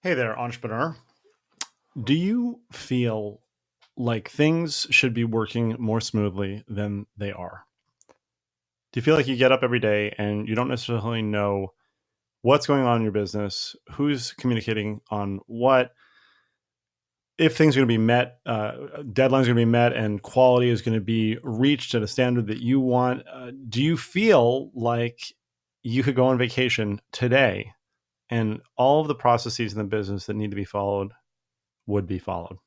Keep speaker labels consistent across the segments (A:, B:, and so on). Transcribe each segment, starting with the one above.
A: Hey there, entrepreneur. Do you feel like things should be working more smoothly than they are? Do you feel like you get up every day and you don't necessarily know what's going on in your business, who's communicating on what, if things are going to be met, deadlines are going to be met, and quality is going to be reached at a standard that you want? Do you feel like you could go on vacation today and all of the processes in the business that need to be followed would be followed?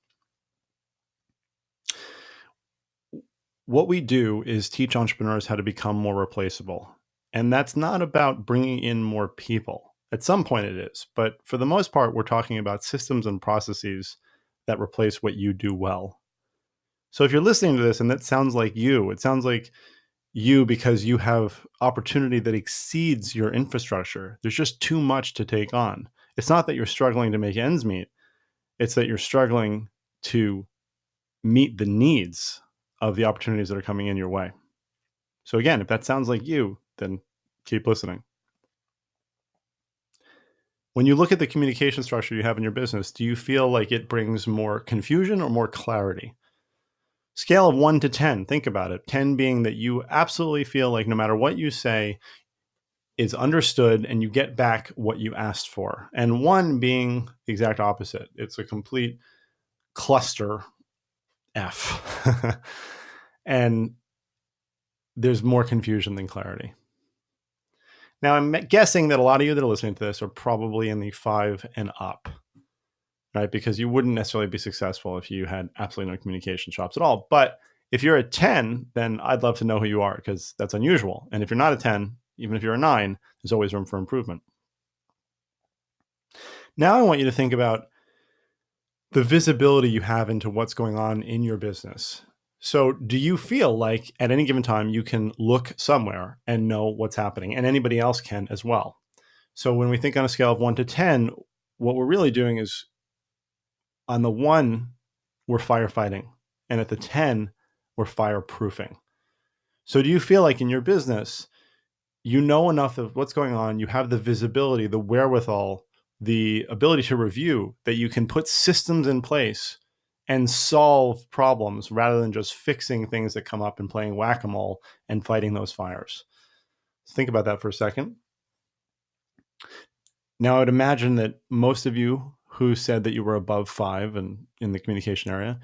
A: What we do is teach entrepreneurs how to become more replaceable. And that's not about bringing in more people. At some point it is, but for the most part, we're talking about systems and processes that replace what you do well. So if you're listening to this and that sounds like you, it sounds like you because you have opportunity that exceeds your infrastructure. There's just too much to take on. It's not that you're struggling to make ends meet, it's that you're struggling to meet the needs of the opportunities that are coming in your way. So again, if that sounds like you, then keep listening. When you look at the communication structure you have in your business, do you feel like it brings more confusion or more clarity? Scale of 1 to 10, think about it. 10 being that you absolutely feel like no matter what you say is understood and you get back what you asked for. And 1 being the exact opposite. It's a complete cluster F. And there's more confusion than clarity. Now, I'm guessing that a lot of you that are listening to this are probably in the 5 and up, right? Because you wouldn't necessarily be successful if you had absolutely no communication chops at all. But if you're a 10, then I'd love to know who you are because that's unusual. And if you're not a 10, even if you're a 9, there's always room for improvement. Now I want you to think about the visibility you have into what's going on in your business. So do you feel like at any given time you can look somewhere and know what's happening, and anybody else can as well? So when we think on a scale of 1 to 10, what we're really doing is on the 1, we're firefighting. And at the 10, we're fireproofing. So do you feel like in your business, you know enough of what's going on, you have the visibility, the wherewithal, the ability to review that you can put systems in place and solve problems rather than just fixing things that come up and playing whack-a-mole and fighting those fires? Think about that for a second. Now, I would imagine that most of you who said that you were above 5 and in the communication area,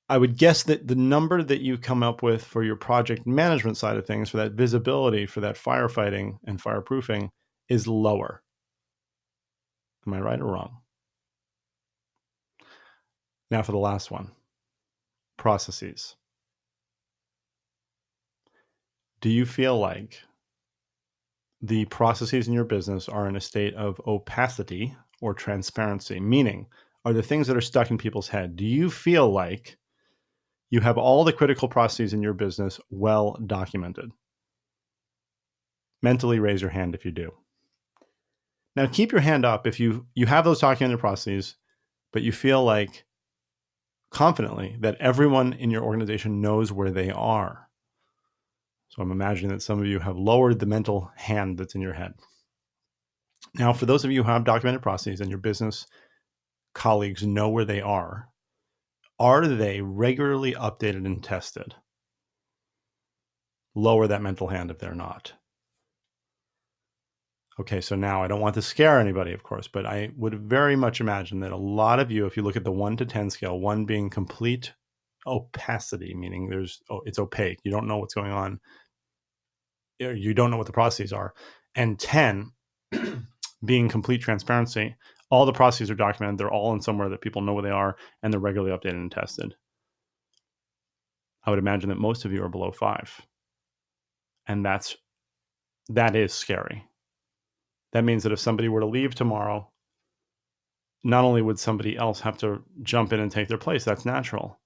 A: I would guess that the number that you come up with for your project management side of things, for that visibility, for that firefighting and fireproofing, is lower. Am I right or wrong? Now for the last one, processes. Do you feel like the processes in your business are in a state of opacity or transparency? Meaning, are the things that are stuck in people's head? Do you feel like you have all the critical processes in your business well documented? Mentally raise your hand if you do. Now keep your hand up if you have those documented processes, but you feel like confidently that everyone in your organization knows where they are. So I'm imagining that some of you have lowered the mental hand that's in your head. Now, for those of you who have documented processes and your business colleagues know where they are they regularly updated and tested? Lower that mental hand if they're not. Okay, so now I don't want to scare anybody, of course, but I would very much imagine that a lot of you, if you look at the 1 to 10 scale, 1 being complete opacity, meaning it's opaque, you don't know what's going on, you don't know what the processes are, and 10 being complete transparency, all the processes are documented, they're all in somewhere that people know where they are, and they're regularly updated and tested. I would imagine that most of you are below 5, and that is scary. That means that if somebody were to leave tomorrow, not only would somebody else have to jump in and take their place, that's natural,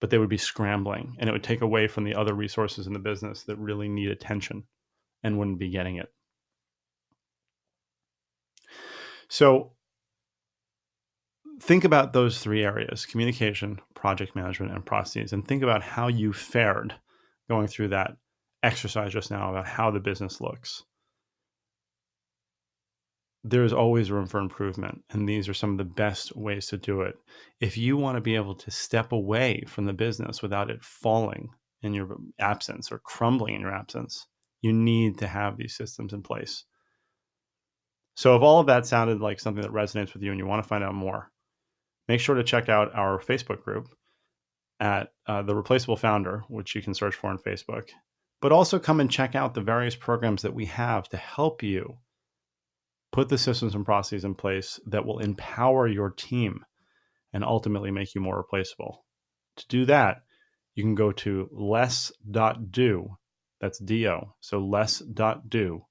A: but they would be scrambling, and it would take away from the other resources in the business that really need attention and wouldn't be getting it. So think about those 3 areas: communication, project management, and processes, and think about how you fared going through that exercise just now about how the business looks. there's always room for improvement. And these are some of the best ways to do it. If you want to be able to step away from the business without it falling in your absence or crumbling in your absence, you need to have these systems in place. So if all of that sounded like something that resonates with you and you want to find out more, make sure to check out our Facebook group at The Replaceable Founder, which you can search for on Facebook. But also come and check out the various programs that we have to help you put the systems and processes in place that will empower your team and ultimately make you more replaceable. To do that, you can go to less.do, that's do, so less.do/apply.